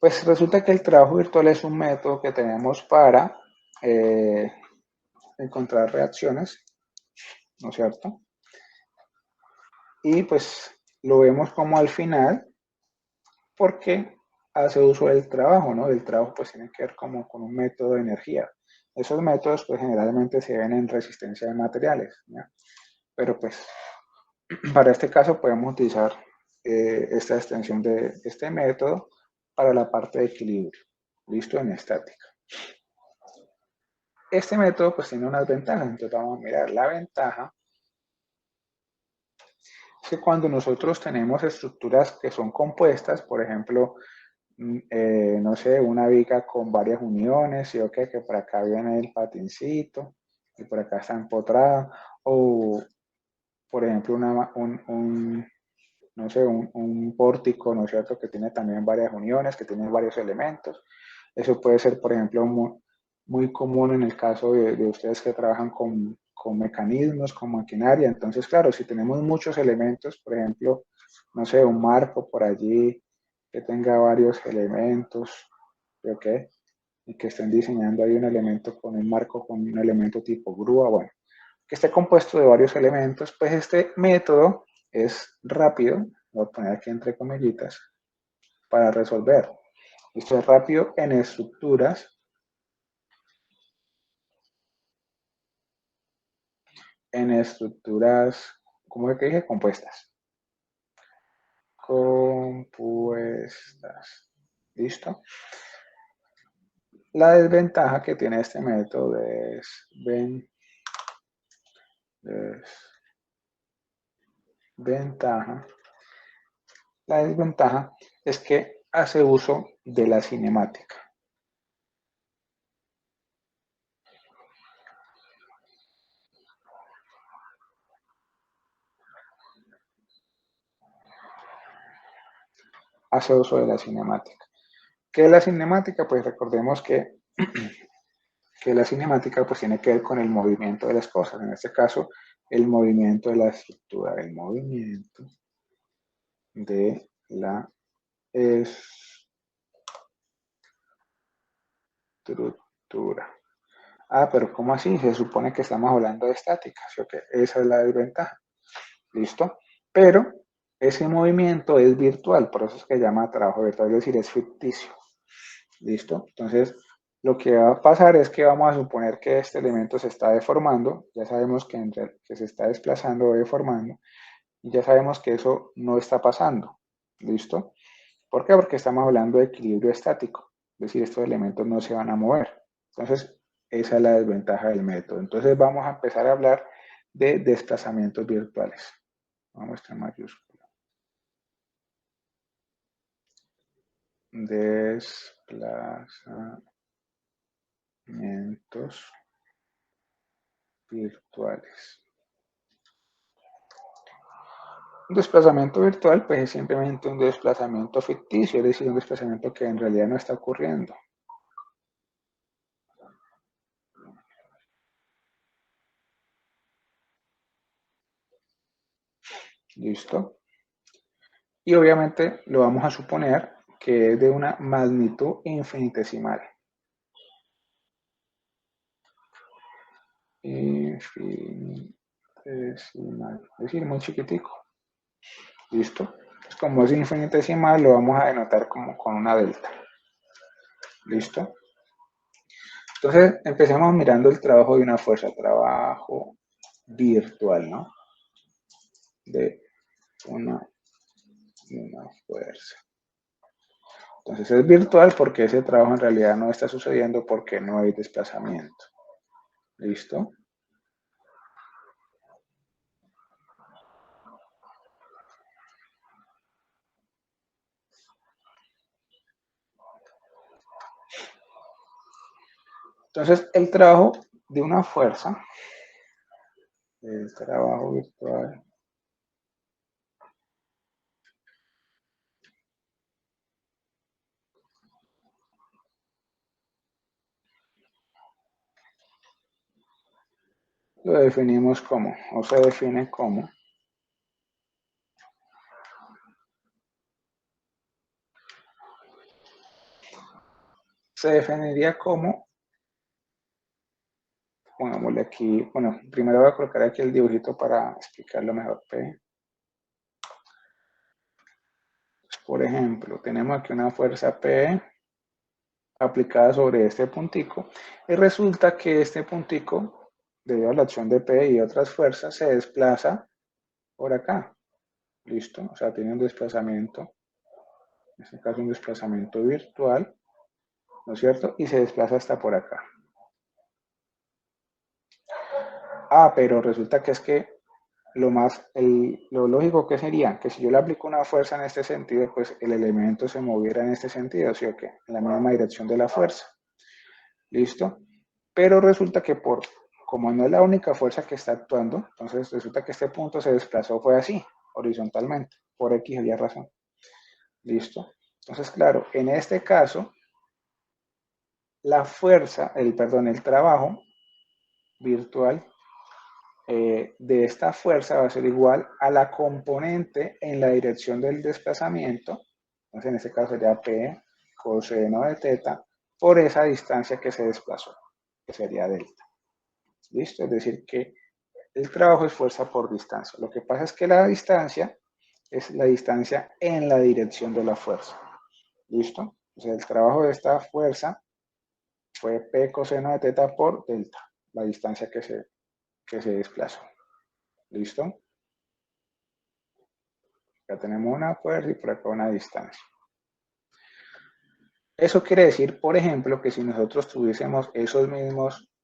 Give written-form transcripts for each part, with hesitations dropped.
Pues resulta que el trabajo virtual es un método que tenemos para encontrar reacciones, ¿no es cierto? Y pues lo vemos como al final porque hace uso del trabajo, ¿no? El trabajo pues tiene que ver como con un método de energía. Esos métodos pues generalmente se ven en resistencia de materiales, ¿ya? Pero pues para este caso podemos utilizar esta extensión de este método para la parte de equilibrio, listo, en estática. Este método pues tiene unas ventajas, entonces vamos a mirar la ventaja. Es que cuando nosotros tenemos estructuras que son compuestas, por ejemplo, no sé, una viga con varias uniones, ¿sí? Okay, que por acá viene el patincito y por acá está empotrada, o por ejemplo no sé, un pórtico, ¿no es cierto?, que tiene también varias uniones, que tiene varios elementos. Eso puede ser, por ejemplo, muy común en el caso de ustedes que trabajan con mecanismos, con maquinaria. Entonces, claro, si tenemos muchos elementos, por ejemplo, no sé, un marco por allí que tenga varios elementos, ¿ok? Y que estén diseñando ahí un elemento con un marco, con un elemento tipo grúa, bueno, que esté compuesto de varios elementos, pues este método es rápido, voy a poner aquí entre comillitas, para resolver. Esto es rápido en estructuras, ¿cómo es que dije? Compuestas. Compuestas. ¿Listo? La desventaja que tiene este método es desventaja. La desventaja es que hace uso de la cinemática. Hace uso de la cinemática. ¿Qué es la cinemática? Pues recordemos que la cinemática pues tiene que ver con el movimiento de las cosas. En este caso, el movimiento de la estructura, el movimiento de la estructura. Ah, pero ¿cómo así? Se supone que estamos hablando de estática, ¿sí o qué? Esa es la desventaja. ¿Listo? Pero ese movimiento es virtual, por eso es que se llama trabajo virtual, es decir, es ficticio. ¿Listo? Entonces, lo que va a pasar es que vamos a suponer que este elemento se está deformando, ya sabemos que se está desplazando o deformando, y ya sabemos que eso no está pasando. ¿Listo? ¿Por qué? Porque estamos hablando de equilibrio estático, es decir, estos elementos no se van a mover. Entonces, esa es la desventaja del método. Entonces, vamos a empezar a hablar de desplazamientos virtuales. Vamos a estar mayúscula. Desplazamientos virtuales. Un desplazamiento virtual pues es simplemente un desplazamiento ficticio, es decir, un desplazamiento que en realidad no está ocurriendo. ¿Listo? Y obviamente lo vamos a suponer que es de una magnitud infinitesimal. Infinitesimal, es decir, muy chiquitico. ¿Listo? Pues como es infinitesimal, lo vamos a denotar como con una delta. ¿Listo? Entonces, empecemos mirando el trabajo de una fuerza, trabajo virtual, ¿no? De una fuerza. Entonces es virtual porque ese trabajo en realidad no está sucediendo porque no hay desplazamiento. ¿Listo? Entonces el trabajo de una fuerza, el trabajo virtual, lo definimos como, o se define como, se definiría como, pongámosle aquí, bueno, primero voy a colocar aquí el dibujito para explicarlo mejor. P. Por ejemplo, tenemos aquí una fuerza P aplicada sobre este puntico y resulta que este puntico, debido a la acción de P y otras fuerzas, se desplaza por acá. ¿Listo? O sea, tiene un desplazamiento, en este caso un desplazamiento virtual, ¿no es cierto? Y se desplaza hasta por acá. Ah, pero resulta que es que lo lógico que sería que si yo le aplico una fuerza en este sentido, pues el elemento se moviera en este sentido, ¿sí o qué? En la misma dirección de la fuerza. ¿Listo? Pero resulta que como no es la única fuerza que está actuando, entonces resulta que este punto se desplazó, fue así, horizontalmente, por X o Y razón. ¿Listo? Entonces, claro, en este caso, la fuerza, el trabajo virtual de esta fuerza va a ser igual a la componente en la dirección del desplazamiento, entonces en este caso sería P coseno de teta por esa distancia que se desplazó, que sería delta. ¿Listo? Es decir, que el trabajo es fuerza por distancia. Lo que pasa es que la distancia es la distancia en la dirección de la fuerza. ¿Listo? O sea, el trabajo de esta fuerza fue P coseno de teta por delta, la distancia que se desplazó. ¿Listo? Ya tenemos una fuerza y por acá una distancia. Eso quiere decir, por ejemplo, que si nosotros tuviésemos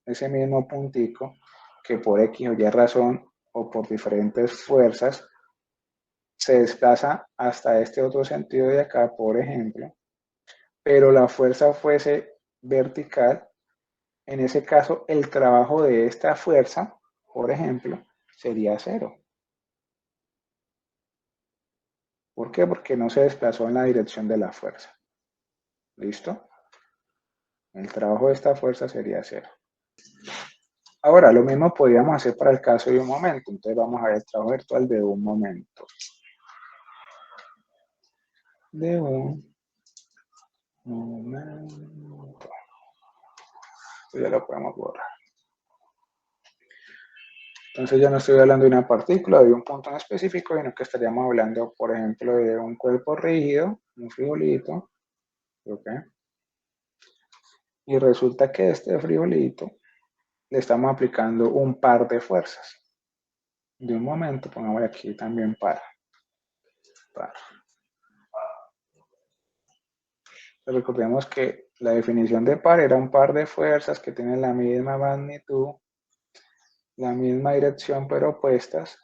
ese mismo puntico, que por X o Y razón o por diferentes fuerzas se desplaza hasta este otro sentido de acá, por ejemplo, pero la fuerza fuese vertical, en ese caso el trabajo de esta fuerza, por ejemplo, sería cero. ¿Por qué? Porque no se desplazó en la dirección de la fuerza. ¿Listo? El trabajo de esta fuerza sería cero. Ahora, lo mismo podríamos hacer para el caso de un momento. Entonces vamos a ver el trabajo virtual de un momento. De un momento. Esto ya lo podemos borrar. Entonces ya no estoy hablando de una partícula, de un punto en específico, sino que estaríamos hablando, por ejemplo, de un cuerpo rígido, un frijolito, ¿ok? Y resulta que este frijolito le estamos aplicando un par de fuerzas. De un momento, pongamos aquí también par. Recordemos que la definición de par era un par de fuerzas que tienen la misma magnitud, la misma dirección pero opuestas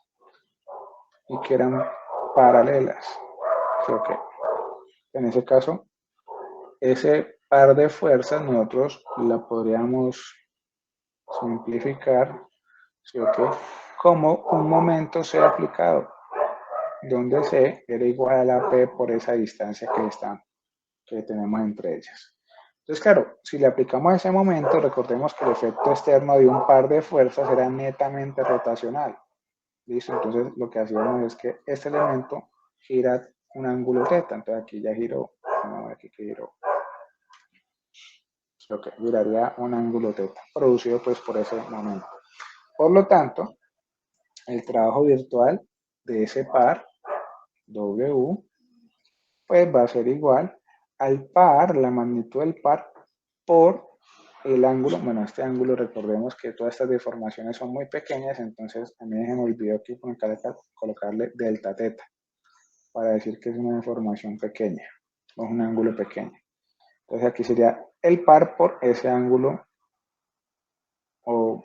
y que eran paralelas. ¿Ok? En ese caso, ese par de fuerzas nosotros la podríamos simplificar, ¿sí o qué? Como un momento C aplicado, donde C era igual a la P por esa distancia que tenemos entre ellas. Entonces, claro, si le aplicamos ese momento, recordemos que el efecto externo de un par de fuerzas era netamente rotacional. ¿Listo? Entonces, lo que hacíamos es que este elemento gira un ángulo teta. Entonces, aquí ya giró, no, aquí que giró. Lo que giraría un ángulo teta, producido pues por ese momento. Por lo tanto, el trabajo virtual de ese par, W, pues va a ser igual al par, la magnitud del par, por el ángulo. Bueno, este ángulo, recordemos que todas estas deformaciones son muy pequeñas, entonces a mí se me olvidó aquí colocarle delta teta, para decir que es una deformación pequeña, o es un ángulo pequeño. Entonces aquí sería el par por ese ángulo, o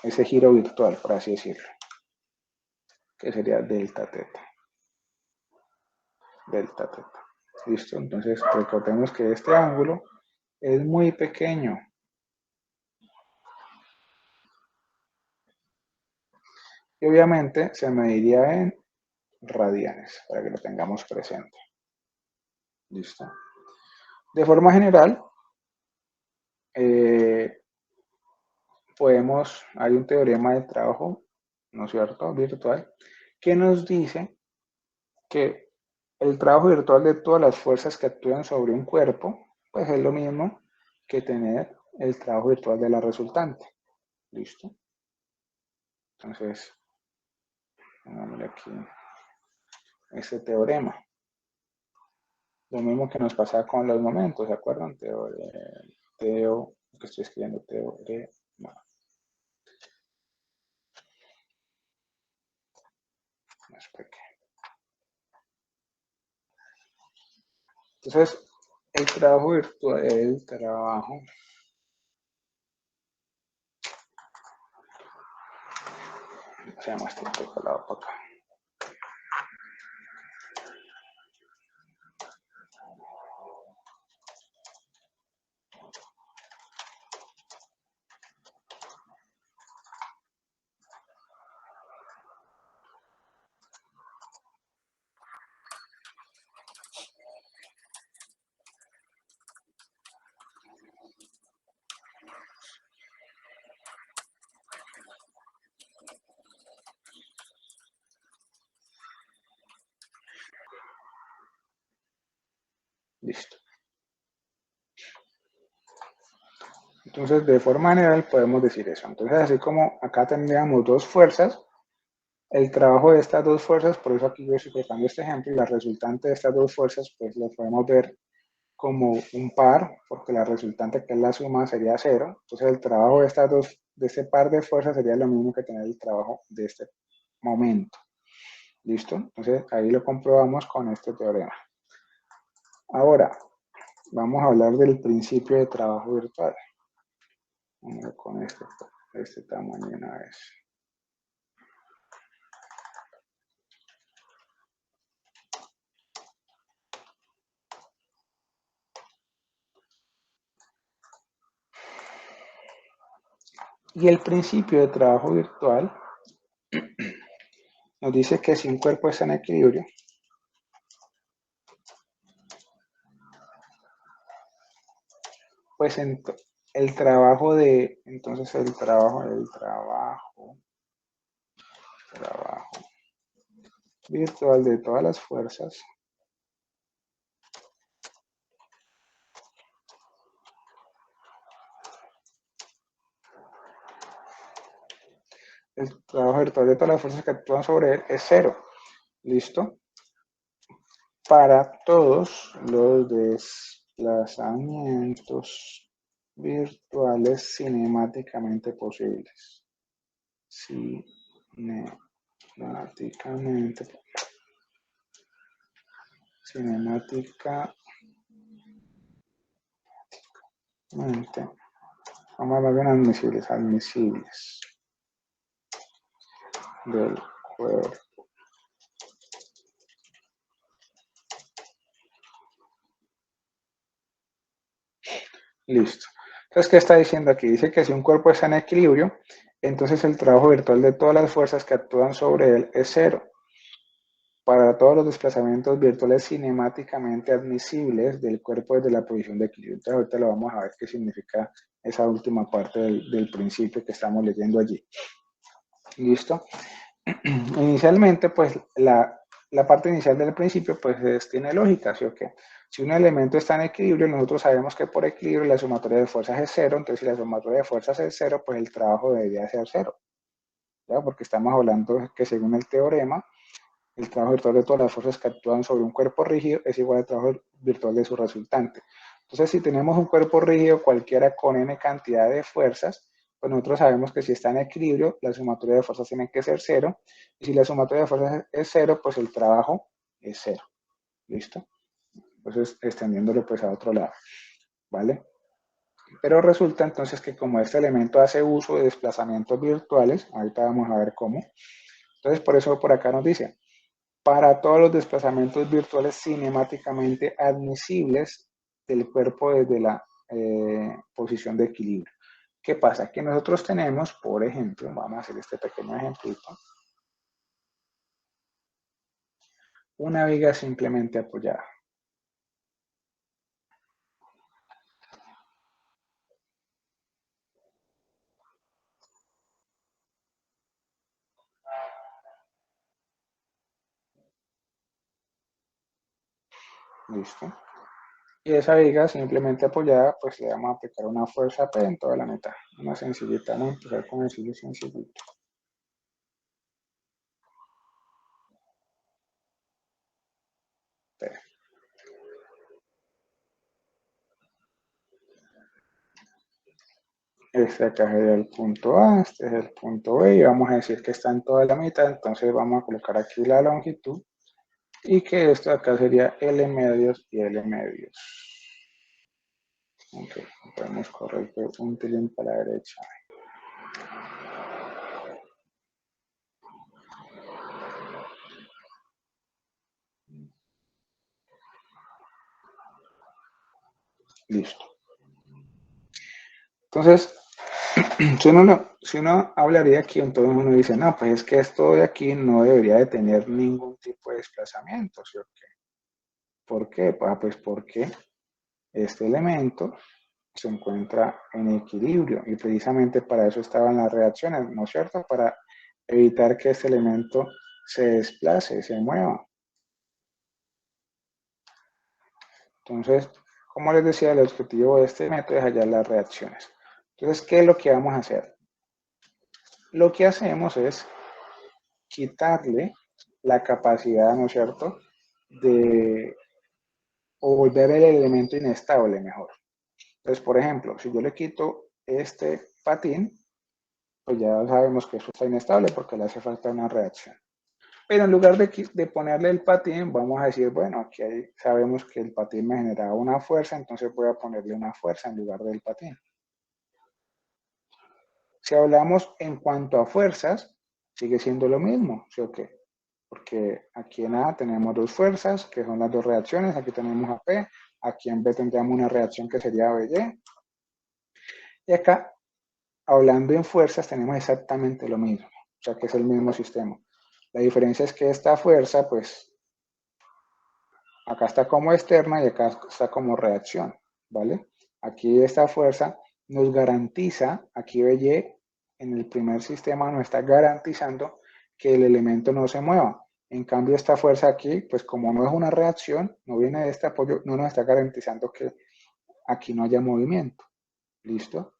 ese giro virtual, por así decirlo, que sería delta teta. Delta teta. ¿Listo? Entonces recordemos que este ángulo es muy pequeño. Y obviamente se mediría en radianes, para que lo tengamos presente. ¿Listo? De forma general, hay un teorema de trabajo, ¿no es cierto?, virtual, que nos dice que el trabajo virtual de todas las fuerzas que actúan sobre un cuerpo, pues es lo mismo que tener el trabajo virtual de la resultante. ¿Listo? Entonces, pongámosle aquí este teorema. Lo mismo que nos pasa con los momentos, ¿se acuerdan? Que estoy escribiendo teorema. Entonces, el trabajo virtual, se llama este colado para acá. Listo. Entonces, de forma general podemos decir eso. Entonces, así como acá tendríamos dos fuerzas, el trabajo de estas dos fuerzas, por eso aquí yo estoy colocando este ejemplo, la resultante de estas dos fuerzas, pues lo podemos ver como un par, porque la resultante que es la suma sería cero. Entonces, el trabajo de estas dos, de este par de fuerzas sería lo mismo que tener el trabajo de este momento. ¿Listo? Entonces, ahí lo comprobamos con este teorema. Ahora, vamos a hablar del principio de trabajo virtual. Vamos a ver con este tamaño una vez. Y el principio de trabajo virtual nos dice que si un cuerpo está en equilibrio, pues el trabajo de, entonces el trabajo virtual de todas las fuerzas el trabajo virtual de todas las fuerzas que actúan sobre él es cero. ¿Listo? Para todos los desplazamientos virtuales cinemáticamente posibles. Cinemáticamente. Vamos a hablar bien admisibles del cuerpo. Listo. Entonces, ¿qué está diciendo aquí? Dice que si un cuerpo está en equilibrio, entonces el trabajo virtual de todas las fuerzas que actúan sobre él es cero. Para todos los desplazamientos virtuales cinemáticamente admisibles del cuerpo desde la posición de equilibrio. Entonces, ahorita lo vamos a ver qué significa esa última parte del principio que estamos leyendo allí. ¿Listo? Inicialmente, pues la parte inicial del principio, pues tiene lógica, ¿sí o qué? Si un elemento está en equilibrio, nosotros sabemos que por equilibrio la sumatoria de fuerzas es cero, entonces si la sumatoria de fuerzas es cero, pues el trabajo debería ser cero, ¿ya? Porque estamos hablando que según el teorema, el trabajo virtual de todas las fuerzas que actúan sobre un cuerpo rígido es igual al trabajo virtual de su resultante. Entonces, si tenemos un cuerpo rígido cualquiera con n cantidad de fuerzas, pues nosotros sabemos que si está en equilibrio, la sumatoria de fuerzas tiene que ser cero, y si la sumatoria de fuerzas es cero, pues el trabajo es cero. ¿Listo? Entonces, extendiéndolo pues a otro lado, ¿vale? Pero resulta entonces que como este elemento hace uso de desplazamientos virtuales, ahorita vamos a ver cómo, entonces por eso por acá nos dice, para todos los desplazamientos virtuales cinemáticamente admisibles del cuerpo desde la posición de equilibrio. ¿Qué pasa? Que nosotros tenemos, por ejemplo, vamos a hacer este pequeño ejemplito, una viga simplemente apoyada. ¿Listo? Y esa viga simplemente apoyada, pues le vamos a aplicar una fuerza P en toda la mitad. Una sencillita, vamos a empezar con el sencillito. P. Este acá sería el punto A, este es el punto B y vamos a decir que está en toda la mitad, entonces vamos a colocar aquí la longitud y que esto acá sería L medios y L medios. Ok, podemos correr un tilín para la derecha. Listo. Entonces, si uno hablaría aquí, entonces uno dice, no, pues es que esto de aquí no debería de tener ningún tipo de desplazamiento, ¿sí o qué? ¿Por qué? Pues porque este elemento se encuentra en equilibrio y precisamente para eso estaban las reacciones, ¿no es cierto? Para evitar que este elemento se desplace, se mueva. Entonces, como les decía, el objetivo de este método es hallar las reacciones. Entonces, ¿qué es lo que vamos a hacer? Lo que hacemos es quitarle la capacidad, ¿no es cierto?, de, o volver el elemento inestable mejor. Entonces, por ejemplo, si yo le quito este patín, pues ya sabemos que eso está inestable porque le hace falta una reacción. Pero en lugar de ponerle el patín, vamos a decir, bueno, aquí sabemos que el patín me generaba una fuerza, entonces voy a ponerle una fuerza en lugar del patín. Si hablamos en cuanto a fuerzas, sigue siendo lo mismo, ¿sí o qué? Porque aquí en A tenemos dos fuerzas, que son las dos reacciones, aquí tenemos a P, aquí en B tendríamos una reacción que sería BY, y acá, hablando en fuerzas, tenemos exactamente lo mismo, o sea que es el mismo sistema. La diferencia es que esta fuerza, pues, acá está como externa y acá está como reacción, ¿vale? Aquí esta fuerza nos garantiza, aquí BY en el primer sistema nos está garantizando que el elemento no se mueva. En cambio, esta fuerza aquí, pues como no es una reacción, no viene de este apoyo, no nos está garantizando que aquí no haya movimiento. ¿Listo?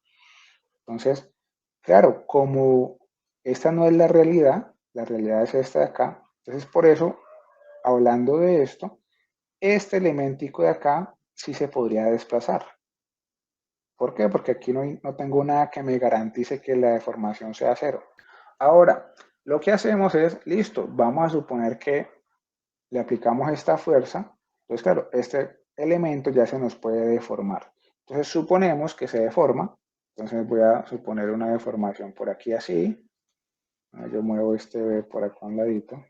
Entonces, claro, como esta no es la realidad es esta de acá. Entonces, por eso, hablando de esto, este elementico de acá sí se podría desplazar. ¿Por qué? Porque aquí no tengo nada que me garantice que la deformación sea cero. Ahora, lo que hacemos es, listo, vamos a suponer que le aplicamos esta fuerza. Entonces, claro, este elemento ya se nos puede deformar. Entonces, suponemos que se deforma. Entonces, voy a suponer una deformación por aquí así. Yo muevo este B por acá a un ladito.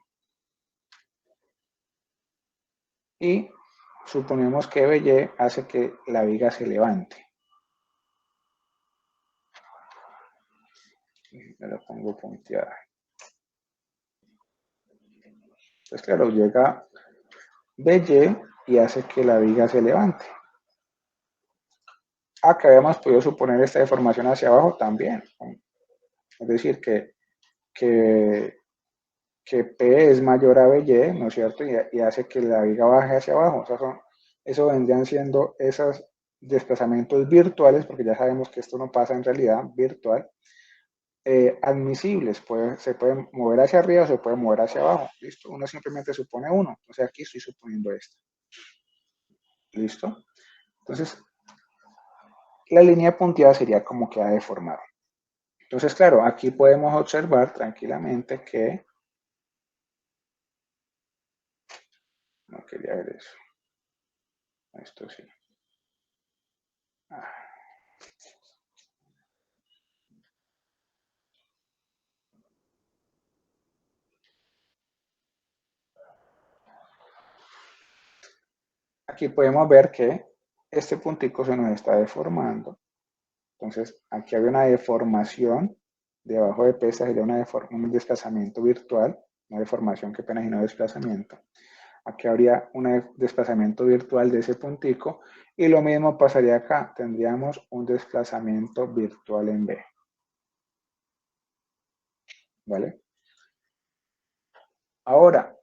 Y suponemos que BY hace que la viga se levante. Me la pongo punteada. Entonces, claro, llega BY y hace que la viga se levante. Acá habíamos podido suponer esta deformación hacia abajo también. Es decir, que, que P es mayor a BY, ¿no es cierto? Y hace que la viga baje hacia abajo. O sea, eso vendrían siendo esos desplazamientos virtuales, porque ya sabemos que esto no pasa en realidad virtual, admisibles. Se puede mover hacia arriba o se puede mover hacia abajo. ¿Listo? Uno simplemente supone uno. Entonces aquí estoy suponiendo esto. ¿Listo? Entonces, la línea punteada sería como queda deformado. Entonces, claro, aquí podemos observar tranquilamente que no quería ver eso. Esto sí. Ah. Aquí podemos ver que este puntico se nos está deformando. Entonces, aquí había una deformación debajo de P, esta sería un desplazamiento virtual, una deformación que pena y no desplazamiento. Aquí habría un desplazamiento virtual de ese puntico y lo mismo pasaría acá, tendríamos un desplazamiento virtual en B. ¿Vale? Ahora,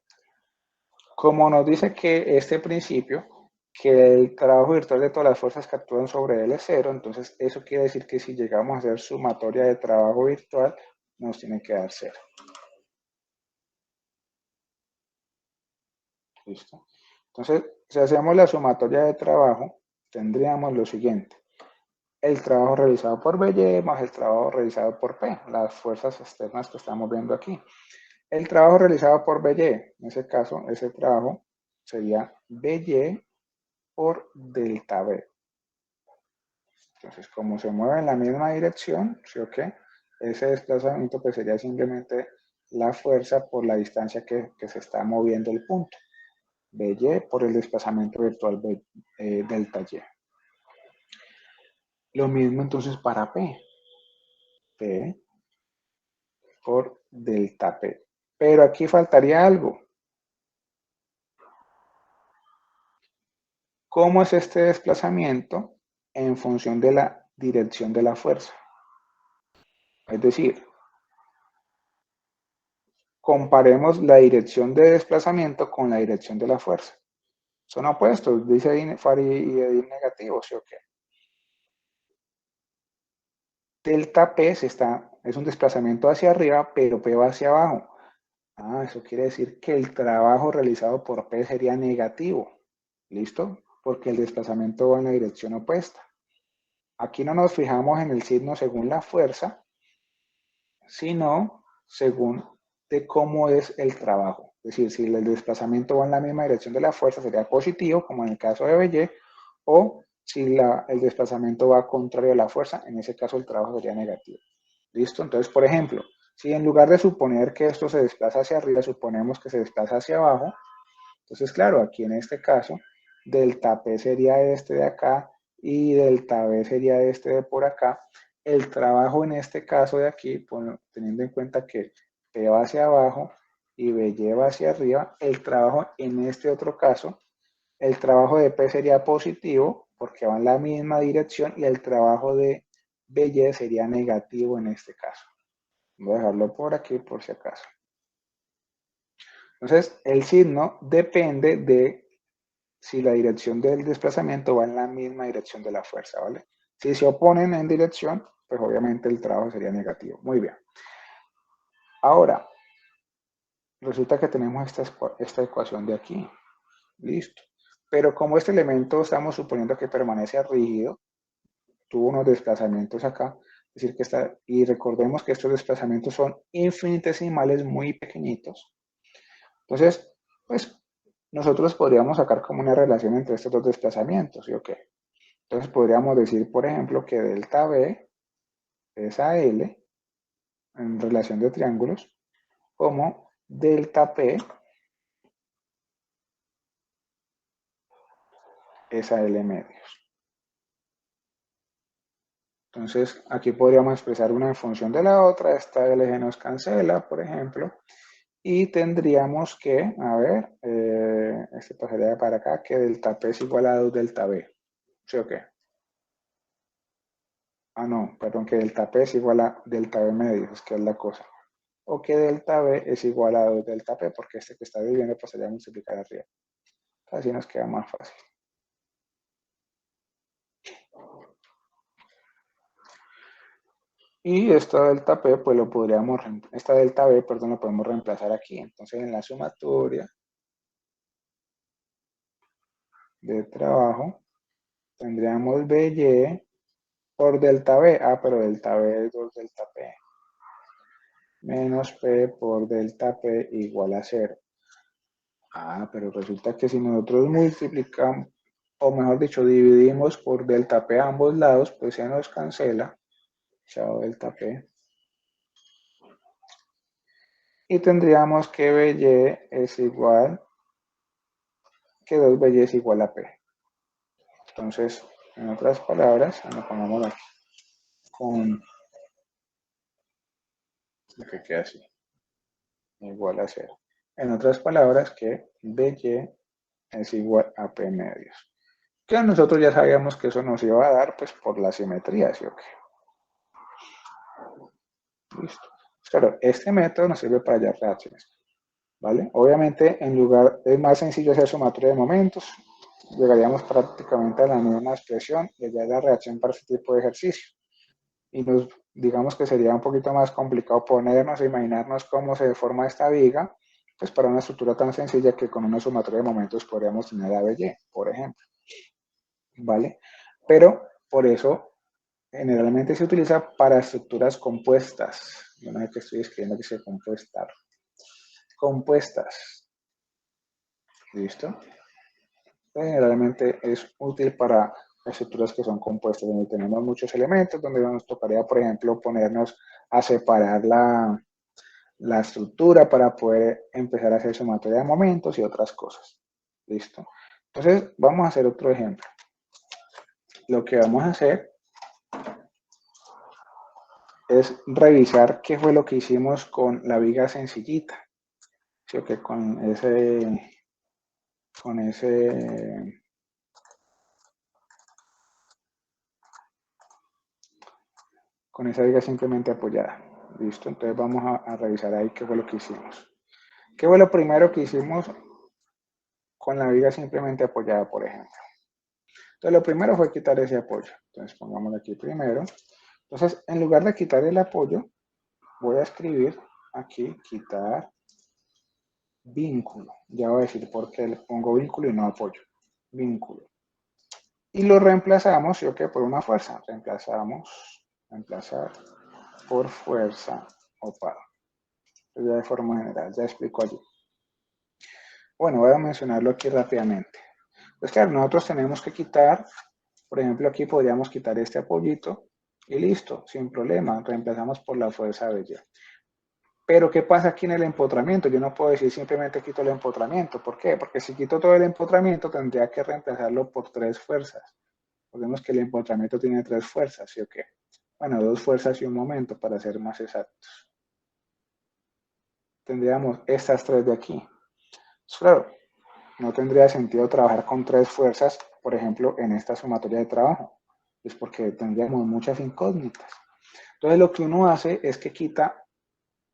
como nos dice que este principio que el trabajo virtual de todas las fuerzas que actúan sobre él es cero, entonces eso quiere decir que si llegamos a hacer sumatoria de trabajo virtual, nos tiene que dar cero. ¿Listo? Entonces, si hacemos la sumatoria de trabajo, tendríamos lo siguiente. El trabajo realizado por BY más el trabajo realizado por P, las fuerzas externas que estamos viendo aquí. El trabajo realizado por BY, en ese caso, ese trabajo sería BY por delta B. Entonces, como se mueve en la misma dirección, ¿sí o qué? Ese desplazamiento pues sería simplemente la fuerza por la distancia que se está moviendo el punto. BY por el desplazamiento virtual delta Y. Lo mismo entonces para P. P por delta P. Pero aquí faltaría algo. ¿Cómo es este desplazamiento en función de la dirección de la fuerza? Es decir, comparemos la dirección de desplazamiento con la dirección de la fuerza. Son opuestos, dice Fari y Edil negativo, ¿sí o qué? Delta P es un desplazamiento hacia arriba, pero P va hacia abajo. Ah, eso quiere decir que el trabajo realizado por P sería negativo. ¿Listo? Porque el desplazamiento va en la dirección opuesta. Aquí no nos fijamos en el signo según la fuerza, sino según de cómo es el trabajo. Es decir, si el desplazamiento va en la misma dirección de la fuerza, sería positivo, como en el caso de BY, o si el desplazamiento va contrario a la fuerza, en ese caso el trabajo sería negativo. ¿Listo? Entonces, por ejemplo, si en lugar de suponer que esto se desplaza hacia arriba, suponemos que se desplaza hacia abajo, entonces, claro, aquí en este caso, delta P sería este de acá y delta B sería este de por acá. El trabajo en este caso de aquí, teniendo en cuenta que P va hacia abajo y BY va hacia arriba, el trabajo en este otro caso, el trabajo de P sería positivo porque va en la misma dirección y el trabajo de BY sería negativo en este caso. Voy a dejarlo por aquí por si acaso. Entonces, el signo depende de si la dirección del desplazamiento va en la misma dirección de la fuerza, ¿vale? Si se oponen en dirección, pues obviamente el trabajo sería negativo. Muy bien. Ahora, resulta que tenemos esta ecuación de aquí. Listo. Pero como este elemento estamos suponiendo que permanece rígido, tuvo unos desplazamientos acá, es decir, que y recordemos que estos desplazamientos son infinitesimales muy pequeñitos. Entonces, pues nosotros podríamos sacar como una relación entre estos dos desplazamientos, ¿sí o qué? Entonces podríamos decir, por ejemplo, que delta B es a L en relación de triángulos, como delta P es a L medios. Entonces aquí podríamos expresar una en función de la otra, esta L se nos cancela, por ejemplo, y tendríamos que, a ver, este pasaría para acá, que delta P es igual a 2 delta B. ¿Sí o qué? Ah, no, perdón, que delta P es igual a delta B medios, es que es la cosa. O que delta B es igual a 2 delta P, porque este que está dividiendo pasaría a multiplicar arriba. Así nos queda más fácil. Y esta delta P, pues esta delta B, perdón, lo podemos reemplazar aquí. Entonces en la sumatoria de trabajo tendríamos BY por delta B. Ah, pero delta B es 2 delta P. Menos P por delta P igual a 0. Ah, pero resulta que si nosotros multiplicamos, o mejor dicho, dividimos por delta P a ambos lados, pues se nos cancela. Chao delta P. Y tendríamos que BY es igual, que 2BY es igual a P. Entonces, en otras palabras, lo pongamos aquí, con lo que queda así, igual a 0. En otras palabras, que BY es igual a P medios. Que nosotros ya sabíamos que eso nos iba a dar, pues, por la simetría, ¿sí o qué? Listo. Claro, este método nos sirve para hallar reacciones, ¿vale? Obviamente, es más sencillo hacer sumatoria de momentos, llegaríamos prácticamente a la misma expresión y ya es la reacción para este tipo de ejercicio. Y digamos que sería un poquito más complicado ponernos e imaginarnos cómo se deforma esta viga, pues para una estructura tan sencilla que con una sumatoria de momentos podríamos tener A, B, Y, por ejemplo, ¿vale? Pero por eso generalmente se utiliza para estructuras compuestas. Yo no sé qué estoy escribiendo que sea compuesta. Compuestas, ¿listo? Generalmente es útil para estructuras que son compuestas, donde tenemos muchos elementos, donde nos tocaría, por ejemplo, ponernos a separar la estructura para poder empezar a hacer sumatoria de momentos y otras cosas. ¿Listo? Entonces, vamos a hacer otro ejemplo. Lo que vamos a hacer es revisar qué fue lo que hicimos con la viga sencillita. ¿Sí? O que con esa viga simplemente apoyada. ¿Listo? Entonces vamos a revisar ahí qué fue lo que hicimos. ¿Qué fue lo primero que hicimos con la viga simplemente apoyada, por ejemplo? Entonces lo primero fue quitar ese apoyo. Entonces pongámoslo aquí primero. Entonces, en lugar de quitar el apoyo, voy a escribir aquí quitar vínculo. Ya voy a decir por qué le pongo vínculo y no apoyo. Vínculo. Y lo reemplazamos, ¿sí o qué? Por una fuerza. Reemplazar por fuerza o par. Ya de forma general, ya explico allí. Bueno, voy a mencionarlo aquí rápidamente. Pues claro, nosotros tenemos que quitar, por ejemplo, aquí podríamos quitar este apoyito y listo, sin problema, reemplazamos por la fuerza de Y. Pero ¿qué pasa aquí en el empotramiento? Yo no puedo decir simplemente quito el empotramiento. ¿Por qué? Porque si quito todo el empotramiento tendría que reemplazarlo por 3 fuerzas. Recordemos que el empotramiento tiene 3 fuerzas, ¿sí o qué? Bueno, 2 fuerzas y un momento para ser más exactos. Tendríamos estas 3 de aquí. Claro, no tendría sentido trabajar con 3 fuerzas, por ejemplo, en esta sumatoria de trabajo. Es porque tendríamos muchas incógnitas. Entonces lo que uno hace es que quita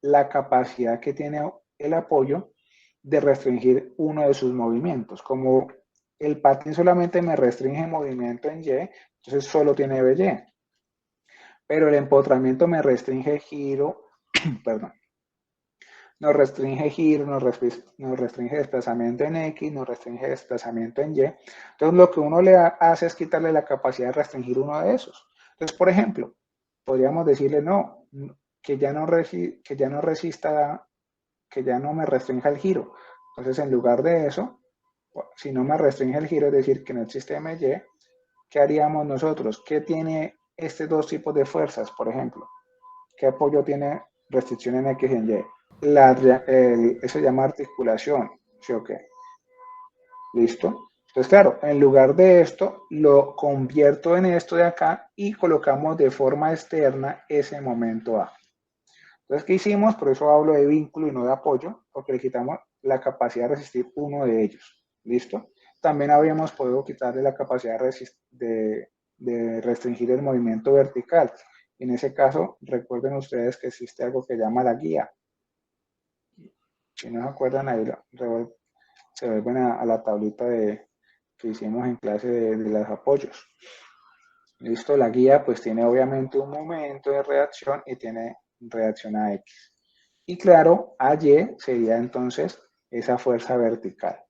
la capacidad que tiene el apoyo de restringir uno de sus movimientos. Como el patín solamente me restringe movimiento en Y, entonces solo tiene BY. Pero el empotramiento me restringe giro, perdón, nos restringe giro, nos restringe desplazamiento en X, nos restringe desplazamiento en Y. Entonces lo que uno le hace es quitarle la capacidad de restringir uno de esos. Entonces, por ejemplo, podríamos decirle no, que ya no resista, que ya no me restrinja el giro. Entonces, en lugar de eso, si no me restringe el giro, es decir, que no existe MY, ¿qué haríamos nosotros? ¿Qué tiene estos dos tipos de fuerzas, por ejemplo? ¿Qué apoyo tiene restricción en X y en Y? Eso se llama articulación, ¿sí o qué? ¿Listo? Entonces, claro, en lugar de esto, lo convierto en esto de acá y colocamos de forma externa ese momento A. Entonces, ¿qué hicimos? Por eso hablo de vínculo y no de apoyo, porque le quitamos la capacidad de resistir uno de ellos. ¿Listo? También habríamos podido quitarle la capacidad de restringir el movimiento vertical. En ese caso, recuerden ustedes que existe algo que llama la guía. Si no se acuerdan, ahí se vuelven a la tablita que hicimos en clase de los apoyos. Listo, la guía pues tiene obviamente un momento de reacción y tiene reacción a X. Y claro, a Y sería entonces esa fuerza vertical.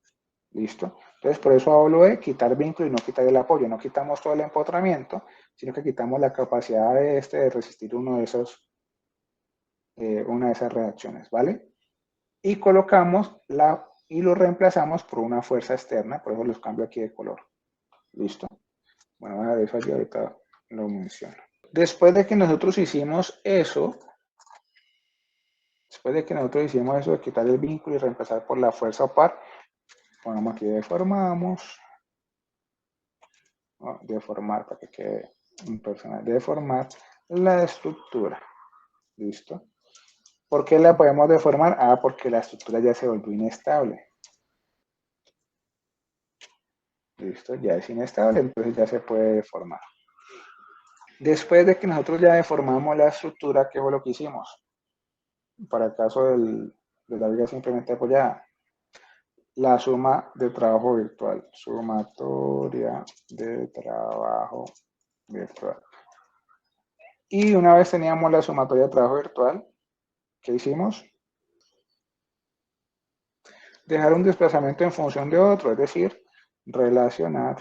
¿Listo? Entonces por eso hablo de quitar vínculo y no quitar el apoyo. No quitamos todo el empotramiento, sino que quitamos la capacidad de resistir una de esas reacciones, ¿vale? Y colocamos y lo reemplazamos por una fuerza externa, por eso los cambio aquí de color. ¿Listo? Bueno, a ver, eso allí ahorita lo menciono. Después de que nosotros hicimos eso, de quitar el vínculo y reemplazar por la fuerza par, ponemos aquí deformamos, deformar para que quede impersonal, deformar la estructura. ¿Listo? ¿Por qué la podemos deformar? Ah, porque la estructura ya se volvió inestable. Listo, ya es inestable, entonces ya se puede deformar. Después de que nosotros ya deformamos la estructura, ¿qué fue lo que hicimos? Para el caso de la viga simplemente apoyada. la suma de trabajo virtual, sumatoria de trabajo virtual. Y una vez teníamos la sumatoria de trabajo virtual, ¿qué hicimos? Dejar un desplazamiento en función de otro, es decir, relacionar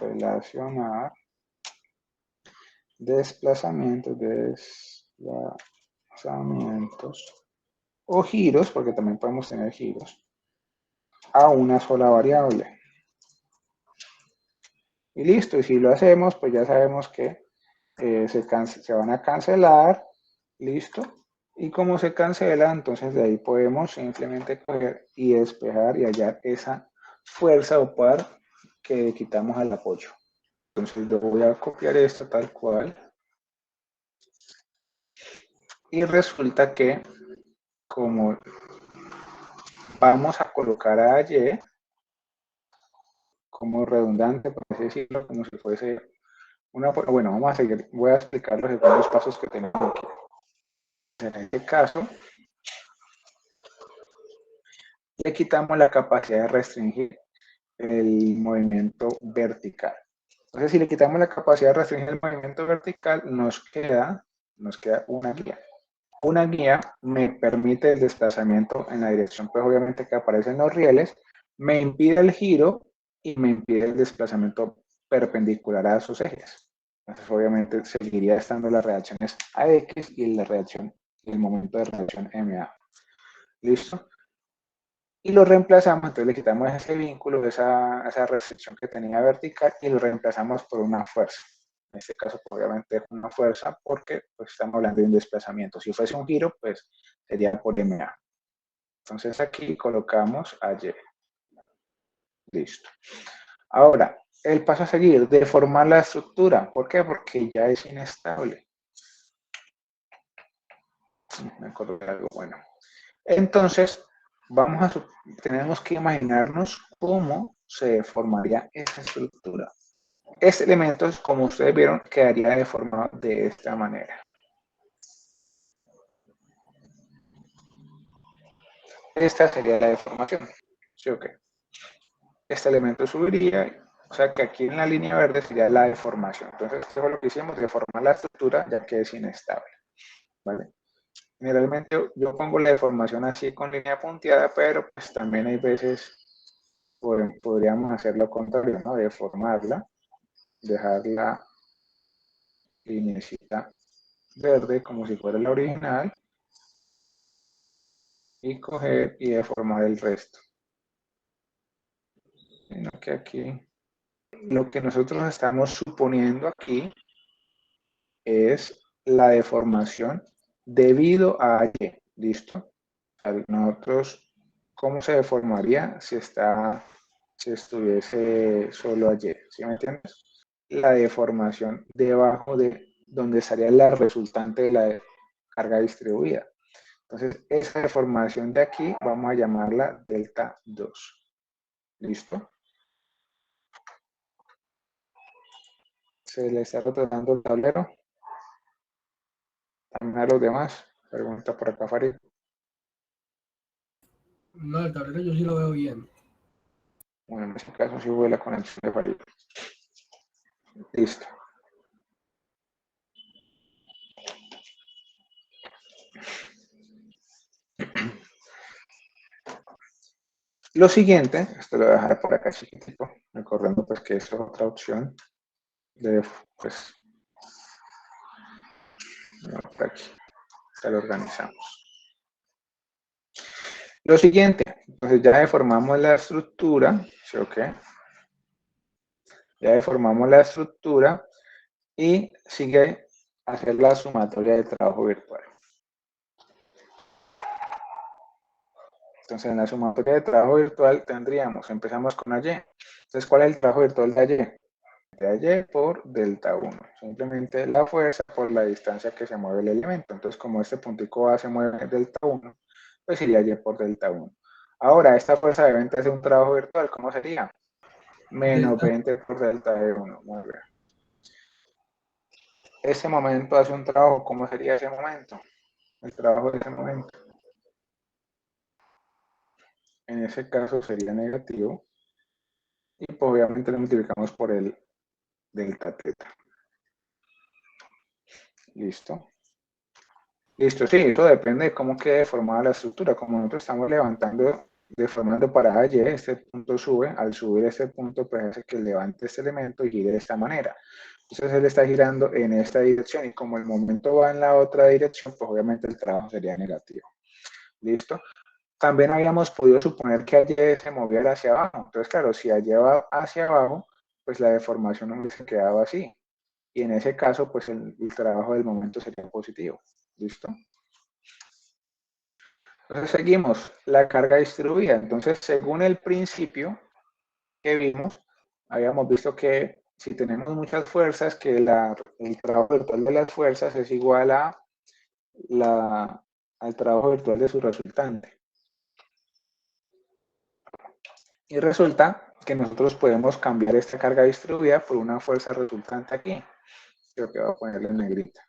desplazamientos o giros, porque también podemos tener giros, a una sola variable. Y listo, y si lo hacemos, pues ya sabemos que se van a cancelar, listo. Y como se cancela, entonces de ahí podemos simplemente coger y despejar y hallar esa fuerza o par que quitamos al apoyo. Entonces yo voy a copiar esto tal cual. Y resulta que como vamos a colocar a Y como redundante, por así decirlo, como si fuese una... Bueno, vamos a seguir, voy a explicar los segundos pasos que tenemos aquí. En este caso, le quitamos la capacidad de restringir el movimiento vertical. Entonces, si le quitamos la capacidad de restringir el movimiento vertical, nos queda una guía. Una guía me permite el desplazamiento en la dirección, pues obviamente que aparecen los rieles, me impide el giro y me impide el desplazamiento perpendicular a sus ejes. Entonces, obviamente, seguiría estando las reacciones AX y la reacción, el momento de reacción MA. ¿Listo? Y lo reemplazamos, entonces le quitamos ese vínculo, esa restricción que tenía vertical y lo reemplazamos por una fuerza. En este caso, pues, obviamente, es una fuerza porque pues, estamos hablando de un desplazamiento. Si fuese un giro, pues sería por MA. Entonces aquí colocamos a Y. Listo. Ahora, el paso a seguir, deformar la estructura. ¿Por qué? Porque ya es inestable. Me acuerdo de algo bueno. Entonces, tenemos que imaginarnos cómo se deformaría esa estructura. Este elemento, como ustedes vieron, quedaría deformado de esta manera. Esta sería la deformación. ¿Sí o qué? Este elemento subiría, o sea que aquí en la línea verde sería la deformación. Entonces, esto fue lo que hicimos, deformar la estructura ya que es inestable. ¿Vale? Generalmente yo pongo la deformación así con línea punteada, pero pues también hay veces podríamos hacer lo contrario, ¿no? Deformarla, dejar la lineecita verde como si fuera la original y coger y deformar el resto. Sino que aquí, lo que nosotros estamos suponiendo aquí es la deformación debido a Y. ¿Listo? Nosotros, ¿cómo se deformaría si estuviese solo Y? ¿Sí me entiendes? La deformación debajo de donde estaría la resultante de la carga distribuida. Entonces, esa deformación de aquí vamos a llamarla delta 2. ¿Listo? ¿Se le está retornando el tablero? También a los demás. Pregunta por acá, Farid. No, el tablero yo sí lo veo bien. Bueno, en este caso sí hubo la conexión de Farid. Listo. Lo siguiente, esto lo voy a dejar por acá chiquitito, recordando pues que esto es otra opción de, pues, por aquí, ya lo organizamos. Lo siguiente, entonces ya deformamos la estructura, ¿sí o qué? Ya deformamos la estructura y sigue hacer la sumatoria de trabajo virtual. Entonces en la sumatoria de trabajo virtual tendríamos, empezamos con AY. Entonces, ¿cuál es el trabajo virtual de AY? De Y por delta 1. Simplemente la fuerza por la distancia que se mueve el elemento. Entonces, como este puntico A se mueve delta 1, pues sería Y por delta 1. Ahora, esta fuerza de 20 es un trabajo virtual. ¿Cómo sería? Menos Delta. 20 por delta de 1. Muy bien. Ese momento hace un trabajo. ¿Cómo sería ese momento? El trabajo de ese momento. En ese caso sería negativo. Y pues obviamente lo multiplicamos por el delta teta. Listo. Listo, sí, eso depende de cómo quede formada la estructura. Como nosotros estamos levantando, deformando para A, Y, este punto sube. Al subir este punto, pues hace que levante este elemento y gire de esta manera. Entonces él está girando en esta dirección y como el momento va en la otra dirección, pues obviamente el trabajo sería negativo. ¿Listo? También habíamos podido suponer que AY se moviera hacia abajo. Entonces, claro, si AY va hacia abajo, pues la deformación no se quedaba así. Y en ese caso, pues el trabajo del momento sería positivo. ¿Listo? Entonces seguimos, la carga distribuida. Entonces, según el principio que vimos, habíamos visto que si tenemos muchas fuerzas, que el trabajo virtual de las fuerzas es igual a al trabajo virtual de su resultante. Y resulta que nosotros podemos cambiar esta carga distribuida por una fuerza resultante aquí. Creo que voy a ponerle en negrita.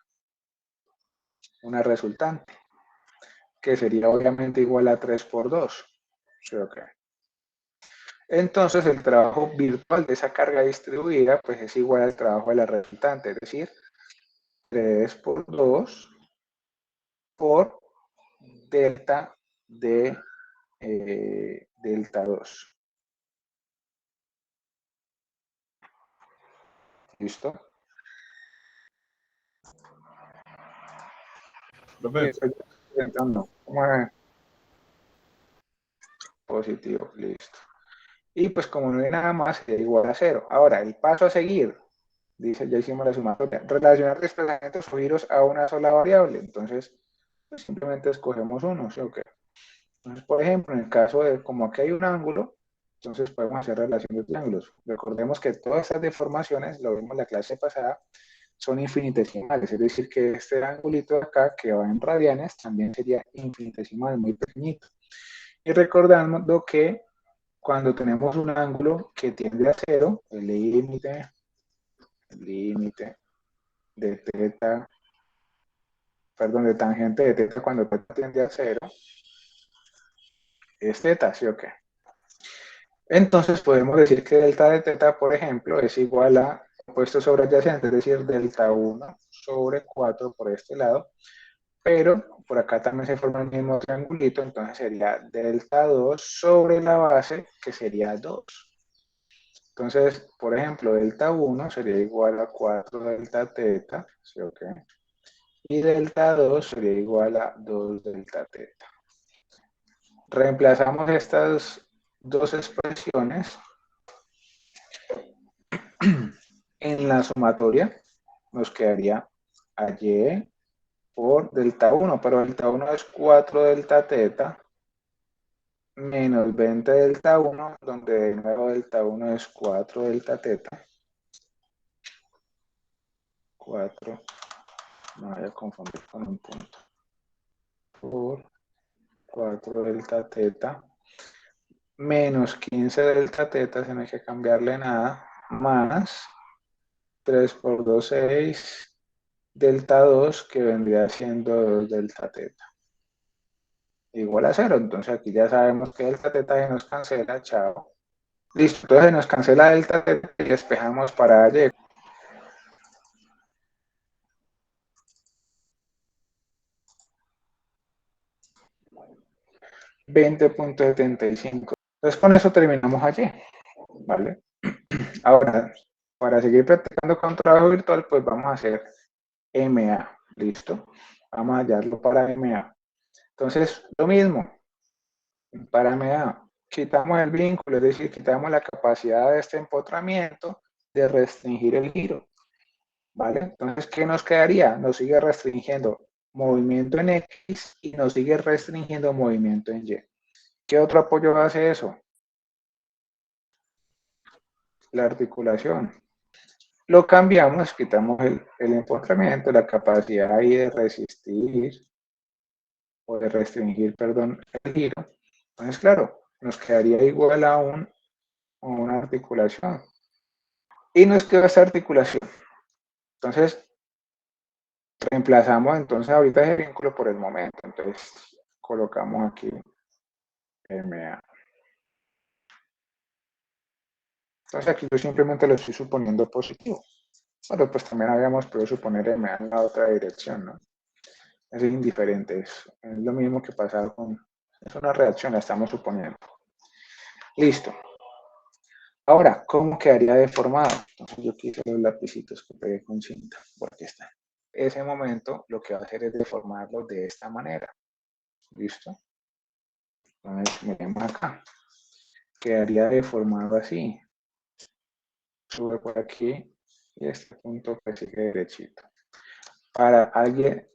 Una resultante, que sería obviamente igual a 3 por 2. Creo que. Entonces el trabajo virtual de esa carga distribuida pues es igual al trabajo de la resultante, es decir, 3 por 2 por delta de delta 2. ¿Listo? Profe, Intentando. Positivo, listo. Y pues como no hay nada más, sería igual a 0. Ahora, el paso a seguir, dice, ya hicimos la sumatoria, relacionar desplazamientos o giros a una sola variable. Entonces, pues simplemente escogemos uno, ¿sí o qué? Entonces, por ejemplo, en el caso de como aquí hay un ángulo, entonces podemos hacer relación de triángulos. Recordemos que todas estas deformaciones, lo vimos en la clase pasada, son infinitesimales, es decir, que este ángulo de acá, que va en radianes, también sería infinitesimal, muy pequeñito. Y recordando que cuando tenemos un ángulo que tiende a 0, el límite de teta, perdón, de tangente de teta cuando teta tiende a 0, es teta, ¿sí o qué? Entonces podemos decir que delta de teta, por ejemplo, es igual a opuesto sobre adyacente, es decir, delta 1 sobre 4 por este lado, pero por acá también se forma el mismo triangulito, entonces sería delta 2 sobre la base, que sería 2. Entonces, por ejemplo, delta 1 sería igual a 4 delta teta, ¿sí o qué? Y delta 2 sería igual a 2 delta teta. Reemplazamos estas dos expresiones en la sumatoria, nos quedaría AY por delta 1, pero delta 1 es 4 delta teta menos 20 delta 1, donde de nuevo delta 1 es 4 delta teta. 4, no voy a confundir con un punto. Por 4 delta teta menos 15 delta teta, si no hay que cambiarle nada, más 3 por 2, 6 delta 2, que vendría siendo 2 delta teta. Igual a 0, entonces aquí ya sabemos que delta teta se nos cancela, chao. Listo, entonces se nos cancela delta teta y despejamos para Y. $20.75. Entonces con eso terminamos allí, ¿vale? Ahora, para seguir practicando con trabajo virtual, pues vamos a hacer MA, ¿listo? Vamos a hallarlo para MA. Entonces, lo mismo, para MA, quitamos el vínculo, es decir, quitamos la capacidad de este empotramiento de restringir el giro, ¿vale? Entonces, ¿qué nos quedaría? Nos sigue restringiendo movimiento en X y nos sigue restringiendo movimiento en Y. ¿Qué otro apoyo hace eso? La articulación. Lo cambiamos, quitamos el empotramiento, la capacidad ahí de resistir o de restringir, perdón, el giro. Entonces, claro, nos quedaría igual a una articulación. Y nos queda esta articulación. Entonces, reemplazamos entonces ahorita ese vínculo por el momento. Entonces, colocamos aquí MA. Entonces aquí yo simplemente lo estoy suponiendo positivo. Pero pues también habíamos podido suponer MA en la otra dirección, ¿no? Es indiferente, es lo mismo que pasar con... Es una reacción, la estamos suponiendo. Listo. Ahora, ¿cómo quedaría deformado? Entonces yo quise los lapicitos que pegué con cinta, porque está. Ese momento lo que va a hacer es deformarlo de esta manera. ¿Listo? Entonces miremos acá. Quedaría deformado así. Sube por aquí y este punto que sigue derechito. Para alguien,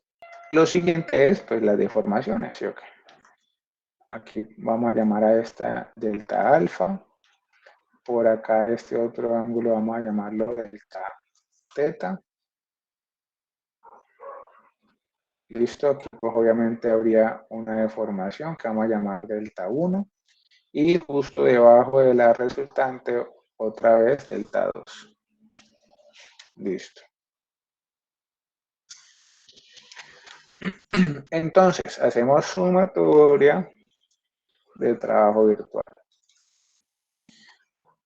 lo siguiente es pues las deformaciones, ¿sí o qué? Aquí vamos a llamar a esta delta alfa. Por acá este otro ángulo vamos a llamarlo delta teta. Listo, aquí pues obviamente habría una deformación que vamos a llamar delta 1 y justo debajo de la resultante otra vez delta 2. Listo. Entonces, hacemos sumatoria del trabajo virtual.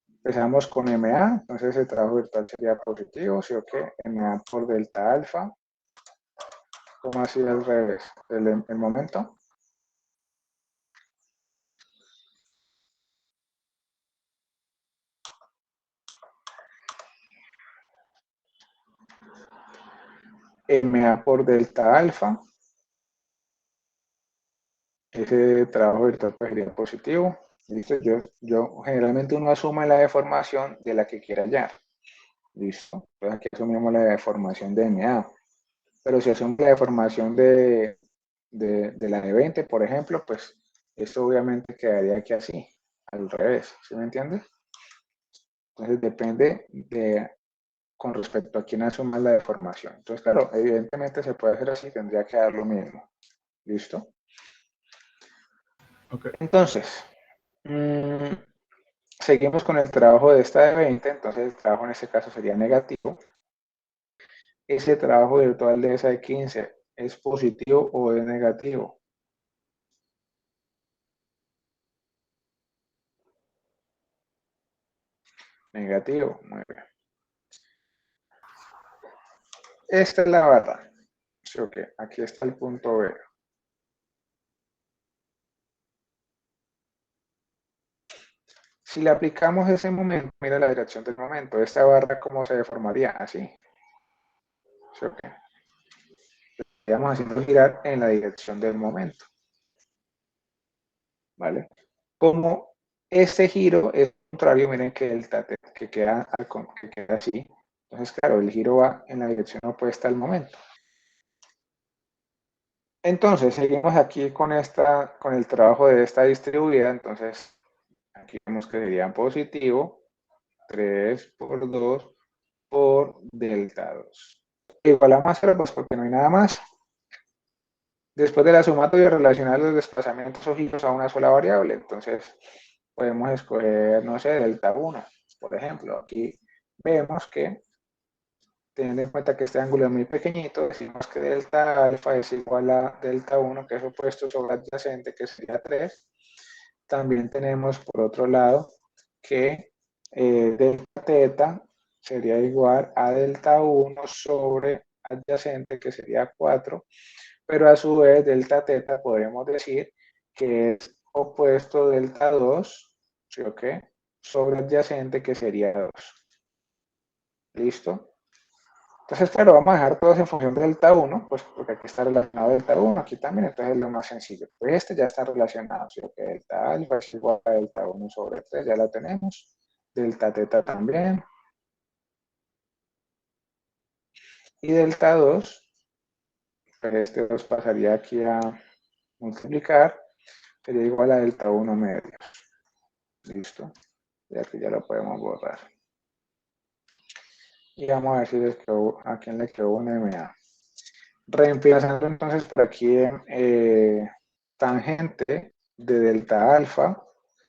Empezamos con MA, entonces el trabajo virtual sería positivo, ¿sí o qué? MA por delta alfa. ¿Cómo así al revés? El momento. MA por delta alfa. Ese trabajo virtual pues sería positivo. ¿Listo? Yo generalmente uno asume la deformación de la que quiera hallar. ¿Listo? Entonces aquí asumimos la deformación de MA. Pero si asumo la deformación de la de 20, por ejemplo, pues esto obviamente quedaría aquí así, al revés. ¿Sí me entiendes? Entonces depende de con respecto a quién asuma la deformación. Entonces, claro, evidentemente se puede hacer así, tendría que dar lo mismo. ¿Listo? Ok. Entonces, seguimos con el trabajo de esta de 20, entonces el trabajo en este caso sería negativo. Ese trabajo virtual de esa de 15, ¿es positivo o es negativo? Negativo, muy bien. Esta es la barra. Sí, ok, aquí está el punto B. Si le aplicamos ese momento, mira la dirección del momento, esta barra cómo se deformaría, así. Sí, ok. Estamos haciendo girar en la dirección del momento. ¿Vale? Como este giro es contrario, miren que el tate que queda así. Entonces, claro, el giro va en la dirección opuesta al momento. Entonces, seguimos aquí con el trabajo de esta distribuida. Entonces, aquí vemos que sería positivo 3 por 2 por delta 2. Igualamos a 0, pues porque no hay nada más. Después de la sumatoria, relacionar los desplazamientos o giros a una sola variable. Entonces, podemos escoger, no sé, delta 1, por ejemplo. Aquí vemos que, teniendo en cuenta que este ángulo es muy pequeñito, decimos que delta alfa es igual a delta 1, que es opuesto sobre adyacente, que sería 3. También tenemos, por otro lado, que delta teta sería igual a delta 1 sobre adyacente, que sería 4. Pero a su vez delta teta podríamos decir que es opuesto delta 2, ¿sí o qué? Sobre adyacente que sería 2. ¿Listo? Entonces, claro, vamos a dejar todos en función de delta 1, pues porque aquí está relacionado delta 1, aquí también, entonces es lo más sencillo. Pues este ya está relacionado, ¿sí o qué? Delta alfa es igual a delta 1 sobre 3, ya la tenemos. Delta teta también. Y delta 2, pues este 2 pasaría aquí a multiplicar, sería igual a delta 1 medio. ¿Listo? Ya que ya lo podemos borrar. Y vamos a decir a quién le quedó un MA. Reemplazando entonces por aquí tangente de delta alfa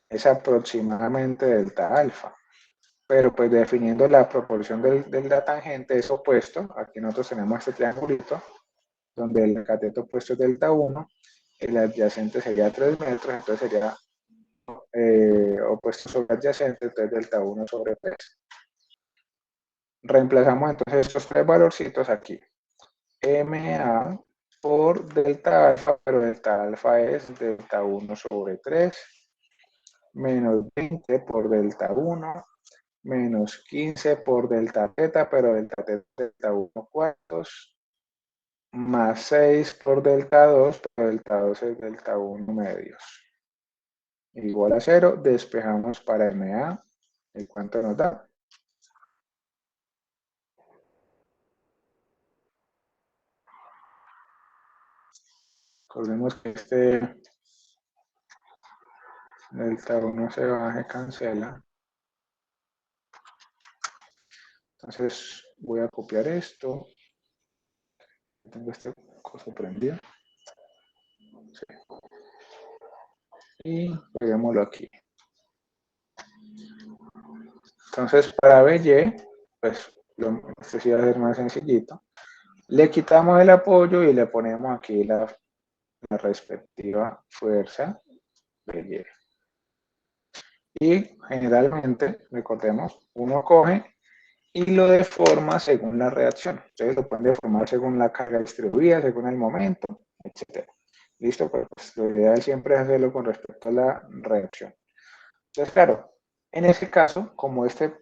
es aproximadamente delta alfa. Pero pues definiendo la proporción de la tangente es opuesto. Aquí nosotros tenemos este triangulito donde el cateto opuesto es delta 1, el adyacente sería 3 metros, entonces sería opuestos sobre adyacentes, entonces delta 1 sobre 3. Reemplazamos entonces estos tres valorcitos aquí. MA por delta alfa, pero delta alfa es delta 1 sobre 3, menos 20 por delta 1, menos 15 por delta teta, pero delta teta es delta 1 cuartos, más 6 por delta 2, pero delta 2 es delta 1 medios. Igual a 0, despejamos para MA, ¿y cuánto nos da? Recordemos que este delta 1 se baja, cancela. Entonces voy a copiar esto. Tengo esta cosa prendida. Sí. Y peguémoslo aquí. Entonces para BY, pues este sí va a ser más sencillito. Le quitamos el apoyo y le ponemos aquí la respectiva fuerza BY. Y generalmente, recordemos, uno coge y lo deforma según la reacción. Ustedes lo pueden deformar según la carga distribuida, según el momento, etc. ¿Listo? Pues lo ideal siempre es hacerlo con respecto a la reacción. Entonces, claro, en ese caso, como este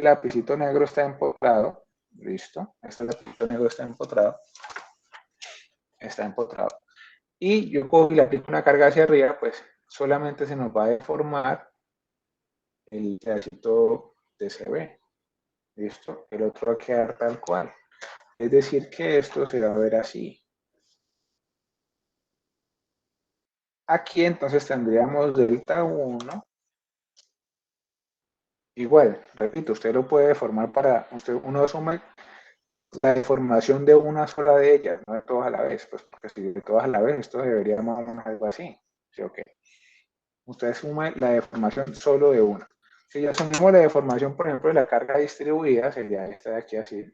lapicito negro está empotrado, ¿listo? Este lapicito negro está empotrado, y yo cojo y le aplico una carga hacia arriba, pues solamente se nos va a deformar el pedacito de CB, ¿listo? El otro va a quedar tal cual. Es decir, que esto se va a ver así. Aquí entonces tendríamos delta 1. Igual, repito, usted lo puede deformar uno asume la deformación de una sola de ellas, no de todas a la vez, pues porque si de todas a la vez, esto debería más o menos algo así. ¿Sí o qué? Usted asume la deformación solo de una. Si asumimos la deformación, por ejemplo, de la carga distribuida, sería esta de aquí así,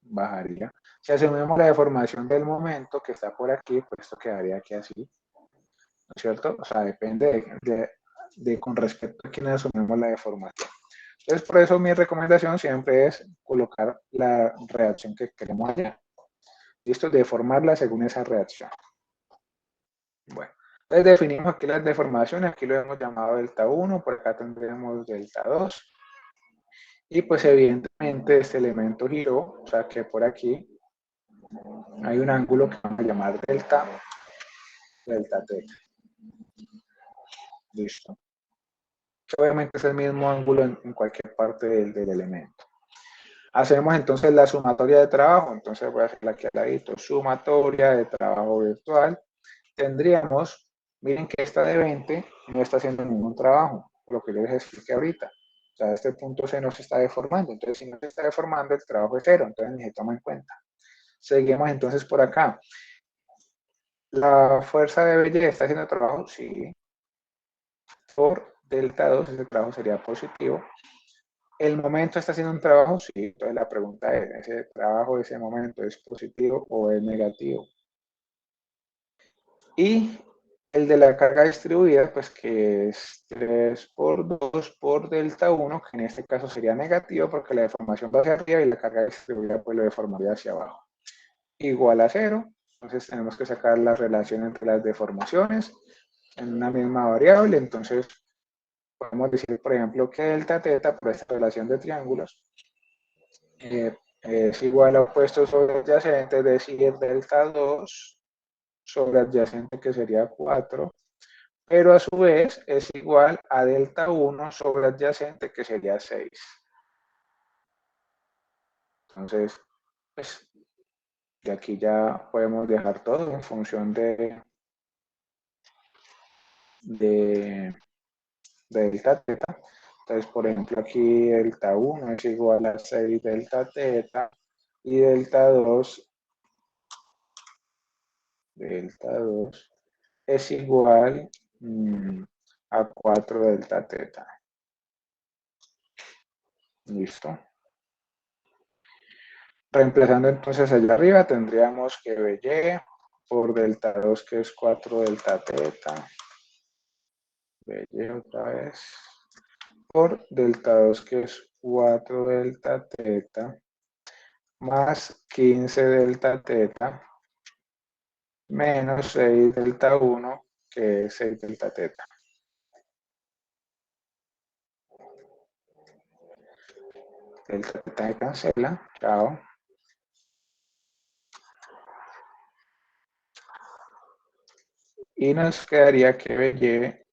bajaría. Si asumimos la deformación del momento que está por aquí, pues esto quedaría aquí así, ¿no es cierto? O sea, depende de con respecto a quién asumimos la deformación. Entonces, por eso mi recomendación siempre es colocar la reacción que queremos allá. ¿Listo? Deformarla según esa reacción. Bueno, entonces definimos aquí las deformaciones. Aquí lo hemos llamado delta 1, por acá tendremos delta 2. Y pues evidentemente este elemento giró, o sea que por aquí hay un ángulo que vamos a llamar delta teta. ¿Listo? Que obviamente es el mismo ángulo en cualquier parte del elemento. Hacemos entonces la sumatoria de trabajo, entonces voy a hacerla aquí al ladito, sumatoria de trabajo virtual. Tendríamos, miren que esta de 20 no está haciendo ningún trabajo, lo que yo les expliqué ahorita. O sea, este punto C no se está deformando, entonces si no se está deformando, el trabajo es cero, entonces ni se toma en cuenta. Seguimos entonces por acá. ¿La fuerza de BY está haciendo trabajo? Sí. Por delta 2, ese trabajo sería positivo. ¿El momento está haciendo un trabajo? Sí. Entonces la pregunta es, ¿ese trabajo, ese momento es positivo o es negativo? Y el de la carga distribuida, pues que es 3 por 2 por delta 1, que en este caso sería negativo porque la deformación va hacia arriba y la carga distribuida pues lo deformaría hacia abajo. Igual a 0, entonces tenemos que sacar la relación entre las deformaciones en una misma variable, entonces podemos decir, por ejemplo, que delta teta por esta relación de triángulos es igual a opuesto sobre adyacente, es decir, delta 2 sobre adyacente que sería 4, pero a su vez es igual a delta 1 sobre adyacente que sería 6. Entonces, pues, de aquí ya podemos dejar todo en función de delta teta. Entonces, por ejemplo, aquí delta 1 es igual a 6 delta teta y delta 2 es igual a 4 delta teta. ¿Listo? Reemplazando entonces allá arriba tendríamos que BY por delta 2 que es 4 delta teta BY otra vez, por delta 2, que es 4 delta teta, más 15 delta teta, menos 6 delta 1, que es 6 delta teta. Delta teta se cancela, chao. Y nos quedaría que BY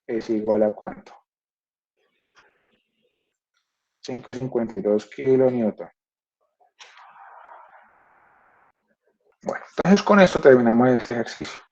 es igual a ¿cuánto? 552 kilonewton. Bueno, entonces con esto terminamos este ejercicio.